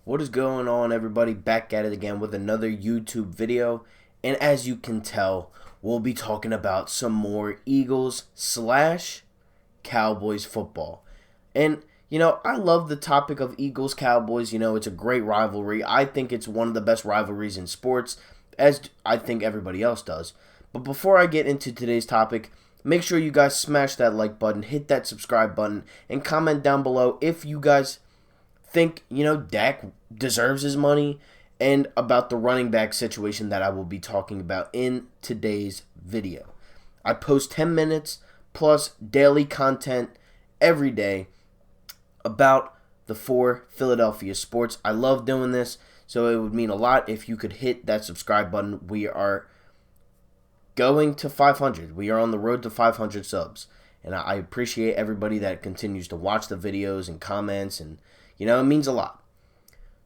What is going on, everybody? Back at it again with another YouTube video. And as you can tell, we'll be talking about some more Eagles/Cowboys football. And, I love the topic of Eagles-Cowboys. It's a great rivalry. I think it's one of the best rivalries in sports, as I think everybody else does. But before I get into today's topic, make sure you guys smash that like button, hit that subscribe button, and comment down below if you guys think, Dak deserves his money, and about the running back situation that I will be talking about in today's video. I post 10 minutes plus daily content every day about the four Philadelphia sports. I love doing this, so it would mean a lot if you could hit that subscribe button. We are going to 500. We are on the road to 500 subs, and I appreciate everybody that continues to watch the videos and comments, and it means a lot.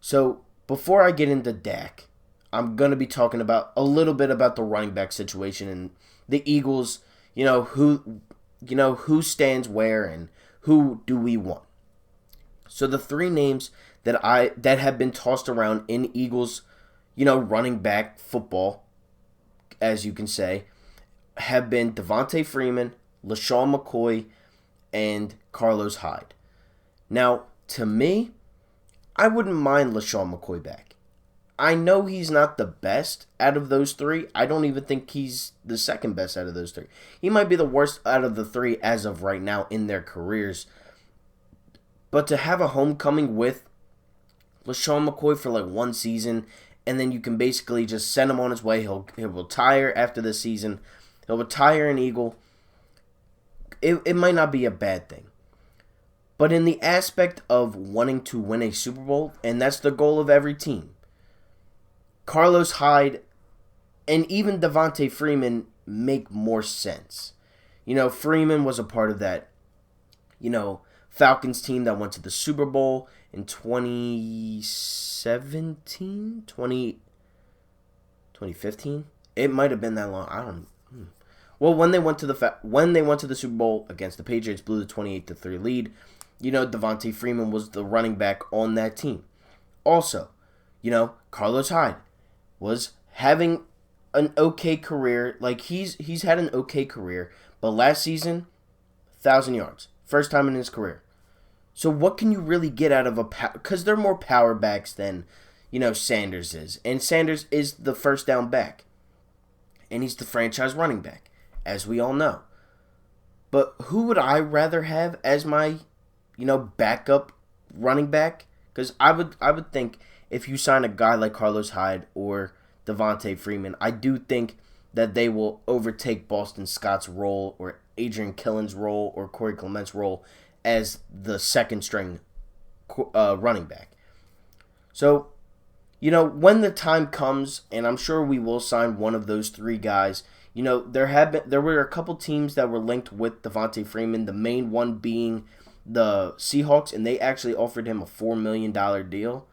So before I get into Dak, I'm going to be talking about a little bit about the running back situation and the Eagles, who stands where and who do we want. So the three names that have been tossed around in Eagles, running back football, as you can say, have been Devonta Freeman, LeSean McCoy, and Carlos Hyde. Now, to me, I wouldn't mind LeSean McCoy back. I know he's not the best out of those three. I don't even think he's the second best out of those three. He might be the worst out of the three as of right now in their careers. But to have a homecoming with LeSean McCoy for like one season, and then you can basically just send him on his way. He'll retire after this season. He'll retire an Eagle. It might not be a bad thing. But in the aspect of wanting to win a Super Bowl, and that's the goal of every team, Carlos Hyde and even Devonta Freeman make more sense. Freeman was a part of that, Falcons team that went to the Super Bowl in 2017, 2015. It might have been that long. I don't know. Well, when they went to the Super Bowl against the Patriots, blew the 28-3 lead. Devonta Freeman was the running back on that team. Also, Carlos Hyde was having an okay career. Like, he's had an okay career, but last season, 1,000 yards. First time in his career. So what can you really get out of because they're more power backs than, Sanders is. And Sanders is the first down back. And he's the franchise running back, as we all know. But who would I rather have as my, backup running back? Because I would think if you sign a guy like Carlos Hyde or Devonta Freeman, I do think that they will overtake Boston Scott's role or Adrian Killen's role or Corey Clement's role as the second string running back. So, when the time comes, and I'm sure we will sign one of those three guys, there were a couple teams that were linked with Devonta Freeman, the main one being the Seahawks, and they actually offered him a $4 million deal.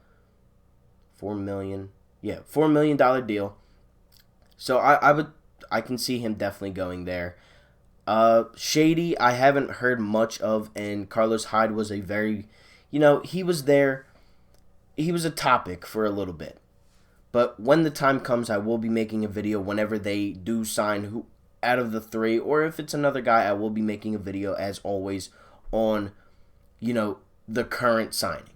$4 million deal. So I can see him definitely going there. Shady, I haven't heard much of, and Carlos Hyde was a very, he was there. He was a topic for a little bit. But when the time comes, I will be making a video whenever they do sign who out of the three, or if it's another guy, I will be making a video as always on, the current signing.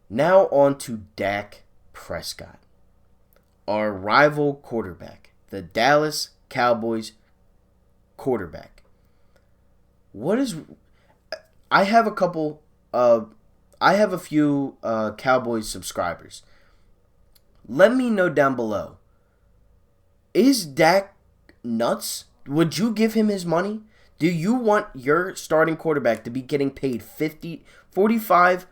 Now on to Dak Prescott, our rival quarterback, the Dallas Cowboys quarterback. I have a few Cowboys subscribers. Let me know down below. Is Dak nuts? Would you give him his money? Do you want your starting quarterback to be getting paid $40, $45,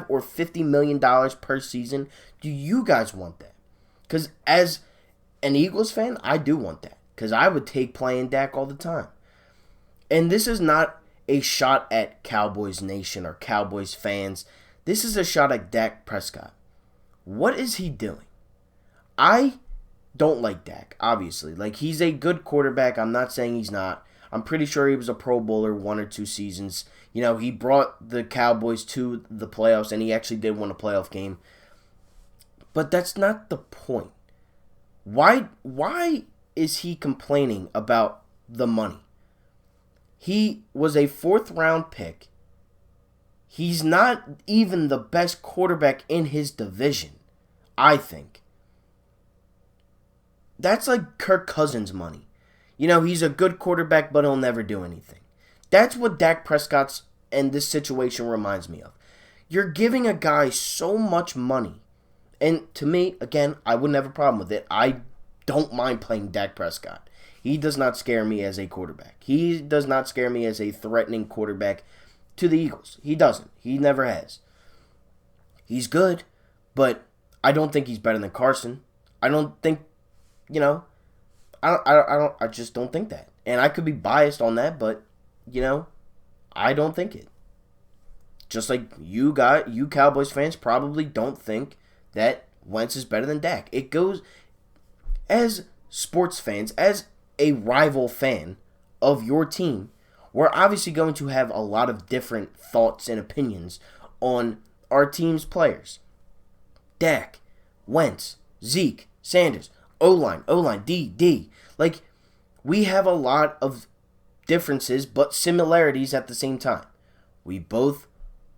or $50 million per season? Do you guys want that? Because as an Eagles fan, I do want that. Because I would take playing Dak all the time. And this is not a shot at Cowboys Nation or Cowboys fans. This is a shot at Dak Prescott. What is he doing? I don't like Dak, obviously. Like, he's a good quarterback. I'm not saying he's not. I'm pretty sure he was a Pro Bowler 1 or 2 seasons. He brought the Cowboys to the playoffs, and he actually did win a playoff game. But that's not the point. Why is he complaining about the money? He was a 4th-round pick. He's not even the best quarterback in his division, I think. That's like Kirk Cousins money. He's a good quarterback, but he'll never do anything. That's what Dak Prescott's and this situation reminds me of. You're giving a guy so much money. And to me, again, I wouldn't have a problem with it. I don't mind playing Dak Prescott. He does not scare me as a quarterback. He does not scare me as a threatening quarterback to the Eagles. He doesn't. He never has. He's good, but I don't think he's better than Carson. I don't think, I just don't think that. And I could be biased on that, but, I don't think it. Just like you Cowboys fans probably don't think that Wentz is better than Dak. It goes, as sports fans, as a rival fan of your team, we're obviously going to have a lot of different thoughts and opinions on our team's players. Dak, Wentz, Zeke, Sanders, O-line, D. Like, we have a lot of differences but similarities at the same time. We both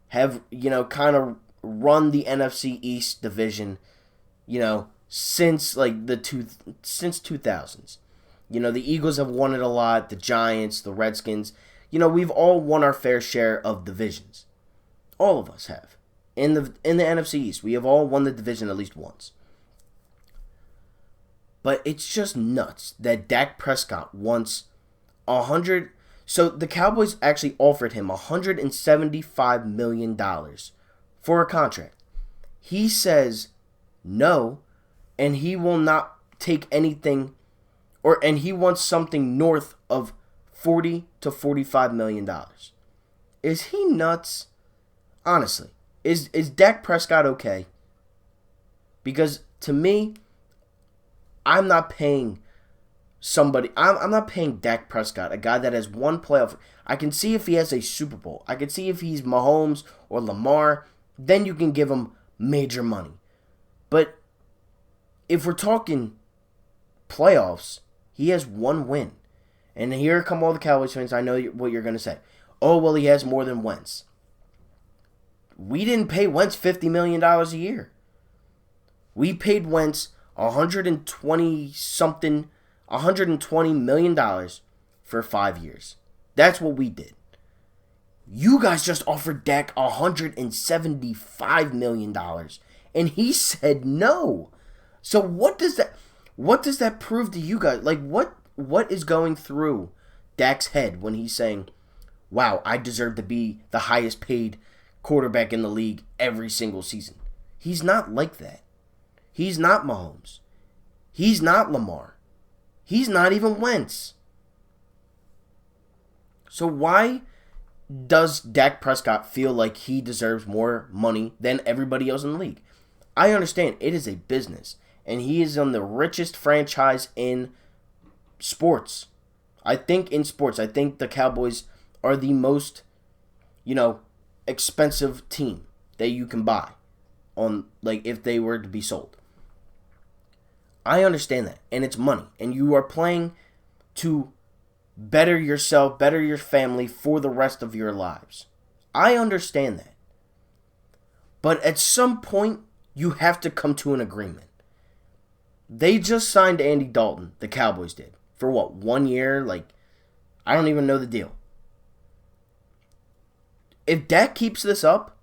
have, kind of run the NFC East division, since since 2000s. The Eagles have won it a lot, the Giants, the Redskins. We've all won our fair share of divisions. All of us have. In the NFC East, we have all won the division at least once. But it's just nuts that Dak Prescott wants 100. So the Cowboys actually offered him $175 million for a contract. He says no, and he will not take anything, and he wants something north of $40 to $45 million. Is he nuts? Honestly, is Dak Prescott okay? Because to me, I'm not paying somebody. I'm not paying Dak Prescott, a guy that has one playoff. I can see if he has a Super Bowl. I can see if he's Mahomes or Lamar. Then you can give him major money. But if we're talking playoffs, he has one win. And here come all the Cowboys fans. I know what you're going to say. Oh, well, he has more than Wentz. We didn't pay Wentz $50 million a year. We paid Wentz $120 million for 5 years. That's what we did. You guys just offered Dak $175 million, and he said no. So what does that prove to you guys? Like, what is going through Dak's head when he's saying, wow, I deserve to be the highest paid quarterback in the league every single season? He's not like that. He's not Mahomes. He's not Lamar. He's not even Wentz. So why does Dak Prescott feel like he deserves more money than everybody else in the league? I understand it is a business, and he is on the richest franchise in sports. I think the Cowboys are the most, expensive team that you can buy on, if they were to be sold. I understand that, and it's money, and you are playing to better yourself, better your family for the rest of your lives. I understand that. But at some point, you have to come to an agreement. They just signed Andy Dalton, the Cowboys did, for 1 year? I don't even know the deal. If Dak keeps this up,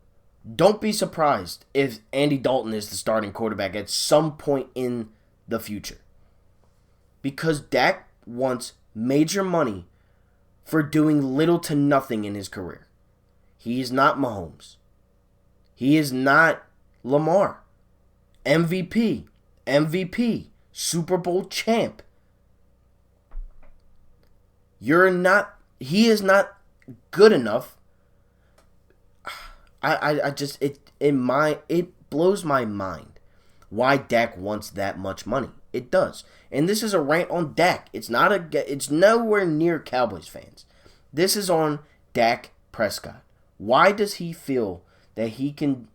don't be surprised if Andy Dalton is the starting quarterback at some point in the future. Because Dak wants major money for doing little to nothing in his career. He is not Mahomes. He is not Lamar. MVP, Super Bowl champ. He is not good enough. It blows my mind why Dak wants that much money. It does. And this is a rant on Dak. It's nowhere near Cowboys fans. This is on Dak Prescott. Why does he feel that he can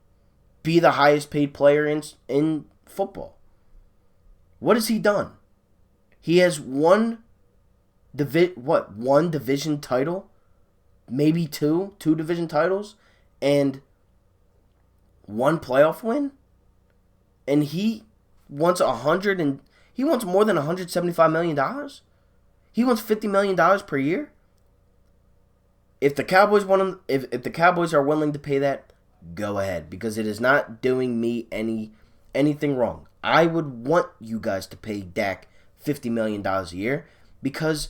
be the highest paid player in football? What has he done? He has one division title, maybe two division titles, and one playoff win, and he wants more than $175 million. He wants $50 million per year. If the Cowboys if the Cowboys are willing to pay that, go ahead, because it is not doing me anything wrong. I would want you guys to pay Dak $50 million a year because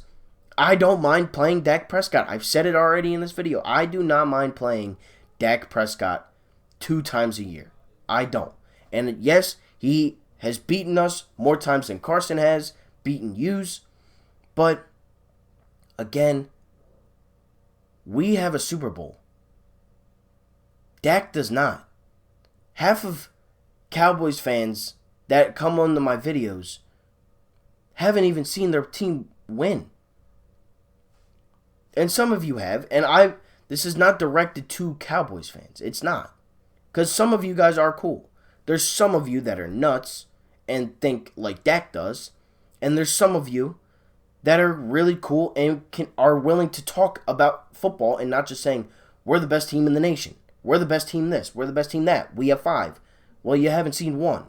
I don't mind playing Dak Prescott. I've said it already in this video. I do not mind playing Dak Prescott 2 times a year. I don't. And yes, he has beaten us more times than Carson has beaten yous. But, again, we have a Super Bowl. Dak does not. Half of Cowboys fans that come onto my videos haven't even seen their team win. And some of you have. And this is not directed to Cowboys fans. It's not. Because some of you guys are cool. There's some of you that are nuts and think like Dak does. And there's some of you that are really cool and are willing to talk about football and not just saying, we're the best team in the nation. We're the best team this. We're the best team that. We have 5. Well, you haven't seen 1.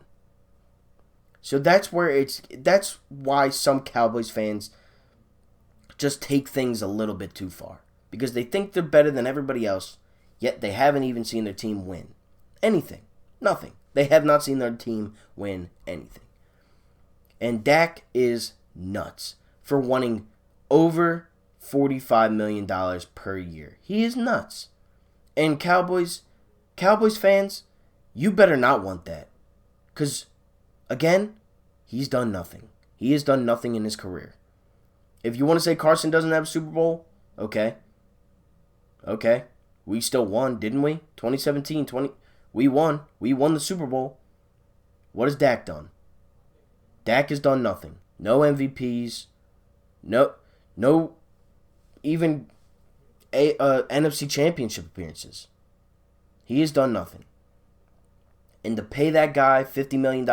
So that's why some Cowboys fans just take things a little bit too far. Because they think they're better than everybody else, yet they haven't even seen their team win anything. Nothing. They have not seen their team win anything. And Dak is nuts for wanting over $45 million per year. He is nuts. And Cowboys fans, you better not want that. Because, again, he's done nothing. He has done nothing in his career. If you want to say Carson doesn't have a Super Bowl, okay. Okay. We still won, didn't we? 2017, we won. We won the Super Bowl. What has Dak done? Dak has done nothing. No MVPs. No even NFC Championship appearances. He has done nothing. And to pay that guy $50 million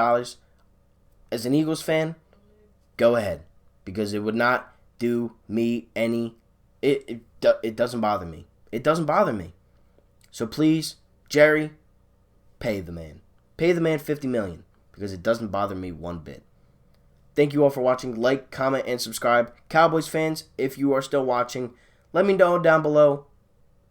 as an Eagles fan, go ahead. Because it would not do me any... It doesn't bother me. It doesn't bother me. So please, Jerry, pay the man. Pay the man $50 million. Because it doesn't bother me one bit. Thank you all for watching. Like, comment, and subscribe. Cowboys fans, if you are still watching, let me know down below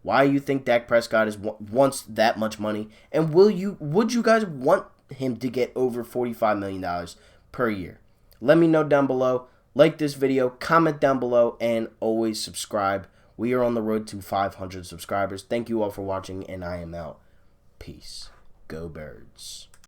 why you think Dak Prescott wants that much money. And would you guys want him to get over $45 million per year? Let me know down below. Like this video, comment down below, and always subscribe. We are on the road to 500 subscribers. Thank you all for watching, and I am out. Peace. Go Birds.